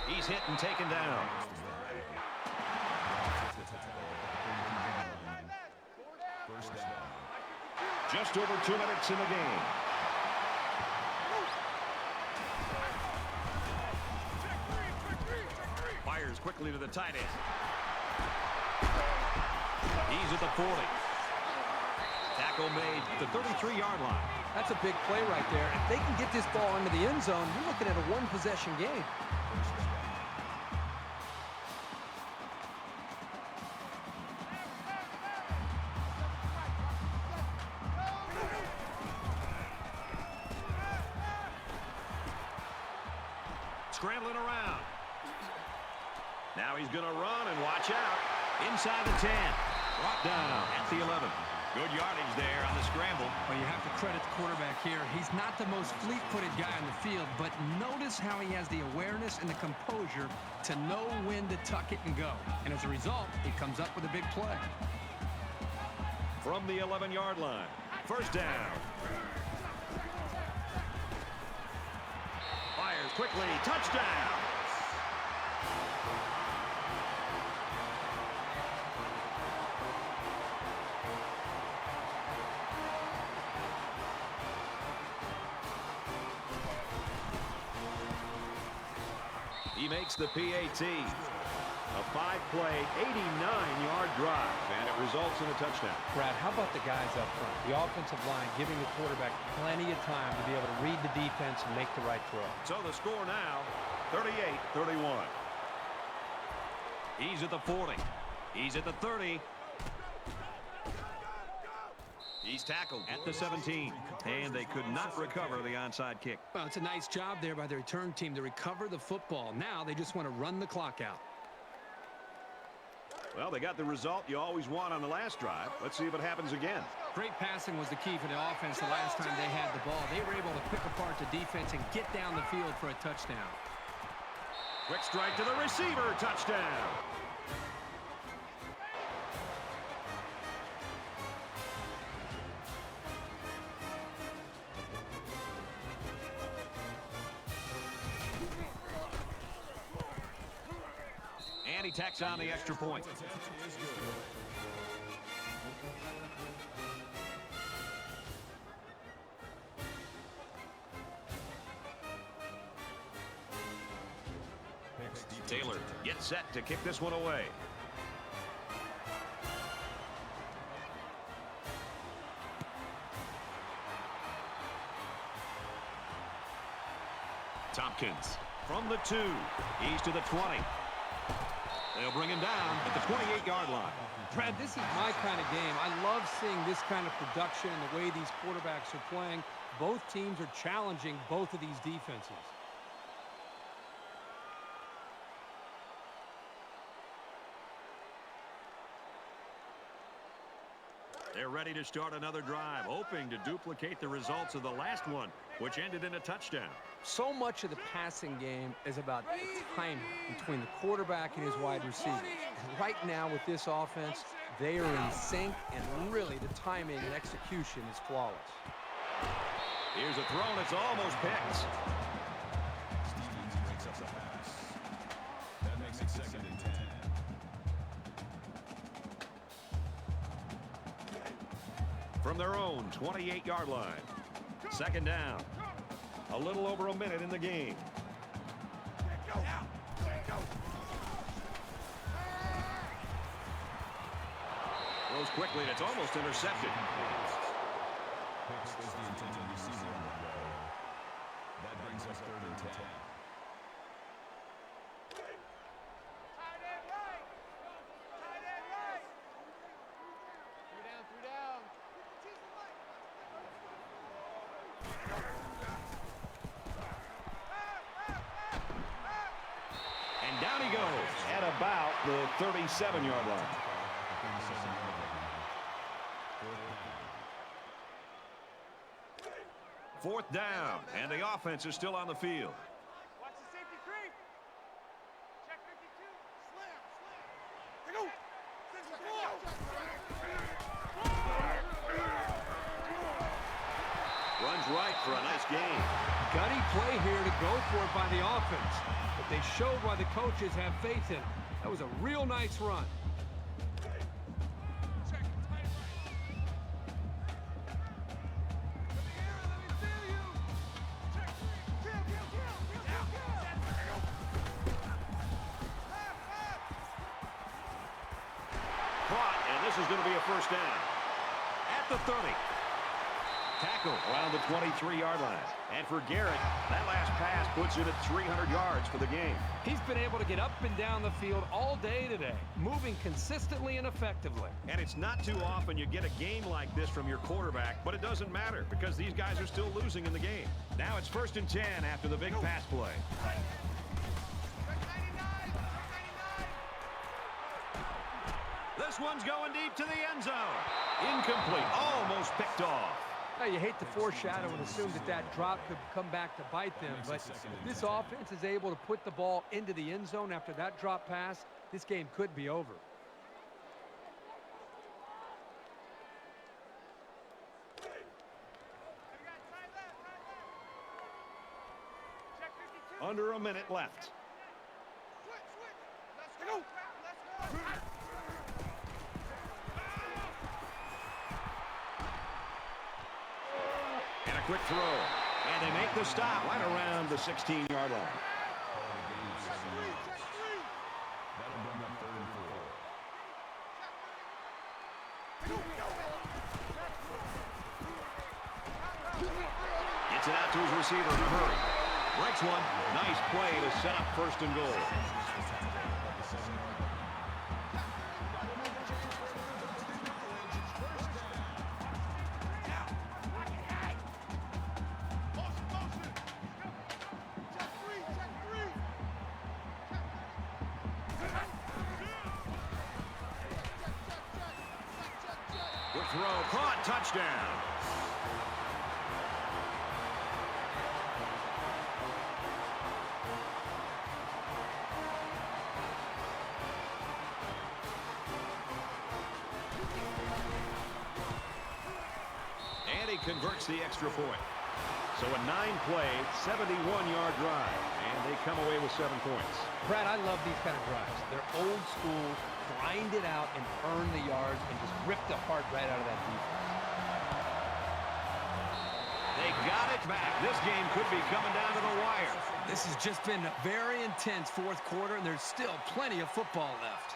[SPEAKER 1] He's hit and taken down.
[SPEAKER 5] First down.
[SPEAKER 1] Just over 2 minutes in the game. Fires quickly to the tight end. He's at the 40. Tackle made at the 33-yard line.
[SPEAKER 3] That's a big play right there. If they can get this ball into the end zone, you're looking at a one-possession game.
[SPEAKER 1] Scrambling around. Now he's going to run and watch out. Inside the 10. Brought down at the 11. Good yardage there on the scramble.
[SPEAKER 3] Well, you have to credit the quarterback here. He's not the most fleet-footed guy on the field, but notice how he has the awareness and the composure to know when to tuck it and go. And as a result, he comes up with a big play.
[SPEAKER 1] From the 11-yard line. First down. Fires quickly. Touchdown. He makes the PAT. A 5-play, 89-yard drive, and it results in a touchdown.
[SPEAKER 2] Brad, how about the guys up front? The offensive line giving the quarterback plenty of time to be able to read the defense and make the right throw.
[SPEAKER 1] So the score now, 38-31. He's at the 40. He's at the 30. He's tackled at the 17. And they could not recover the onside kick.
[SPEAKER 3] Well, it's a nice job there by the return team to recover the football. Now they just want to run the clock out.
[SPEAKER 1] Well, they got the result you always want on the last drive. Let's see if it happens again.
[SPEAKER 3] Great passing was the key for the offense the last time they had the ball. They were able to pick apart the defense and get down the field for a touchdown.
[SPEAKER 1] Quick strike to the receiver. Touchdown. And he tacks on the extra point. Taylor gets set to kick this one away. Tompkins from the 2. He's to the 20. They'll bring him down at the 28-yard line.
[SPEAKER 3] Brad, this is my kind of game. I love seeing this kind of production and the way these quarterbacks are playing. Both teams are challenging both of these defenses.
[SPEAKER 1] They're ready to start another drive, hoping to duplicate the results of the last one, which ended in a touchdown.
[SPEAKER 3] So much of the passing game is about the timing between the quarterback and his wide receivers. And right now with this offense, they are in sync, and really the timing and execution is flawless.
[SPEAKER 1] Here's a throw, and it's almost picked.
[SPEAKER 5] Stevens breaks up the pass. That makes it 2nd and 10.
[SPEAKER 1] From their own 28-yard line. 2nd down. A little over a minute in the game. Throws quickly, and it's almost intercepted.
[SPEAKER 5] Hicks was the intended receiver on the play. That brings us 3rd and 10.
[SPEAKER 6] Tight end right. Tight end right. 3 down, 3 down.
[SPEAKER 1] And down he goes at about the 37-yard line. Fourth down, and the offense is still on the field.
[SPEAKER 6] Watch the safety creep. Check 52. Slam, slam. Hey, go.
[SPEAKER 1] Runs right for a nice gain.
[SPEAKER 3] Gutty play here to go for it by the offense. But they showed why the coaches have faith in him. That was a real nice run.
[SPEAKER 6] Check tight right. Let me feel you. Check 3. Kill.
[SPEAKER 1] Caught, and And this is going to be a first down. At the 30. Tackle around the 23-yard line. And for Garrett, that last pass puts him at 300 yards for the game.
[SPEAKER 3] He's been able to get up and down the field all day today, moving consistently and effectively.
[SPEAKER 1] And it's not too often you get a game like this from your quarterback, but it doesn't matter because these guys are still losing in the game. Now it's 1st and 10 after the big pass play. This one's going deep to the end zone. Incomplete. Almost picked off.
[SPEAKER 3] Now, you hate to foreshadow and assume that that drop could come back to bite them, but if this offense is able to put the ball into the end zone after that drop pass, this game could be over.
[SPEAKER 1] Under a minute left.
[SPEAKER 6] Let's go. Let's go.
[SPEAKER 1] And a quick throw. And they make the stop right around the 16-yard line.
[SPEAKER 5] That'll bring up 3rd and 4.
[SPEAKER 1] Gets it out to his receiver in a hurry. Breaks one. Nice play to set up 1st and goal. Good throw. Caught. Touchdown. And he converts the extra point. So a 9-play, 71-yard drive. And they come away with 7 points.
[SPEAKER 2] Brad, I love these kind of drives. They're old school, grind it out and earn the yards and just rip the heart right out of that defense.
[SPEAKER 1] They got it back. This game could be coming down to the wire.
[SPEAKER 3] This has just been a very intense 4th quarter, and there's still plenty of football left.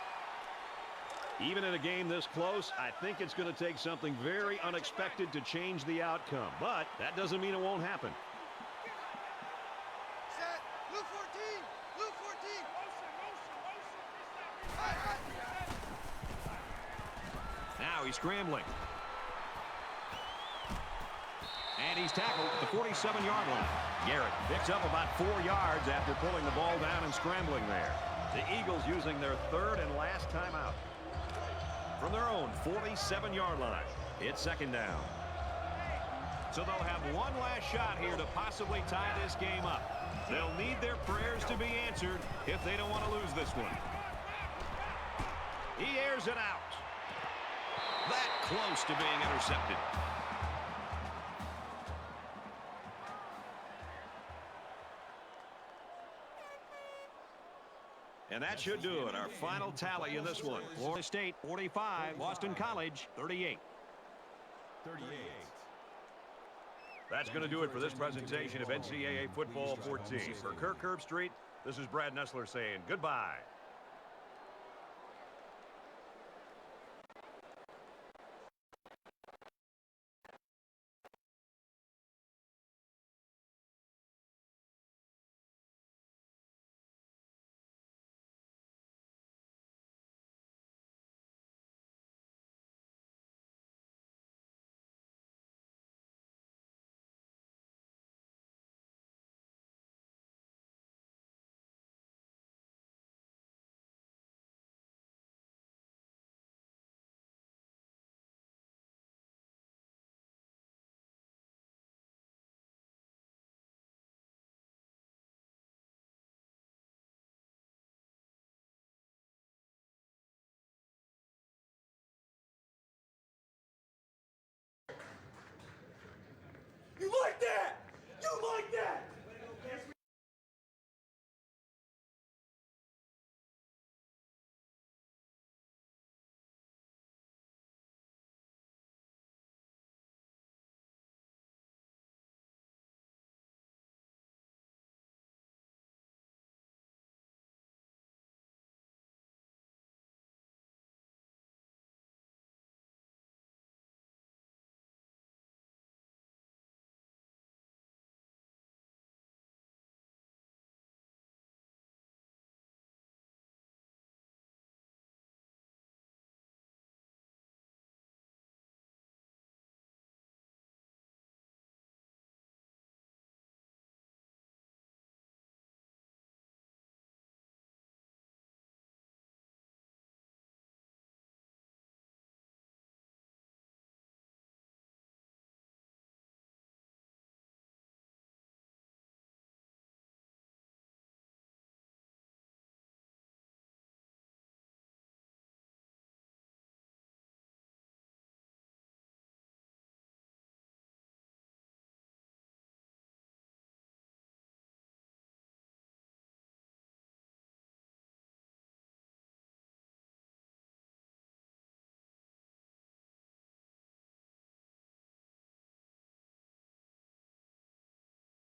[SPEAKER 1] Even in a game this close, I think it's going to take something very unexpected to change the outcome. But that doesn't mean it won't happen.
[SPEAKER 6] Set. Blue 14. Blue 14.
[SPEAKER 1] Now he's scrambling. And he's tackled at the 47-yard line. Garrett picks up about 4 yards after pulling the ball down and scrambling there. The Eagles using their 3rd and last timeout. From their own 47-yard line, it's 2nd down. So they'll have one last shot here to possibly tie this game up. They'll need their prayers to be answered if they don't want to lose this one. He airs it out. That close to being intercepted. And that should do it. Our final tally in this one. Florida State 45, Boston College 38.
[SPEAKER 5] 38.
[SPEAKER 1] That's going to do it for this presentation of NCAA Football 14. For Kirk Herbstreit, this is Brad Nessler saying goodbye.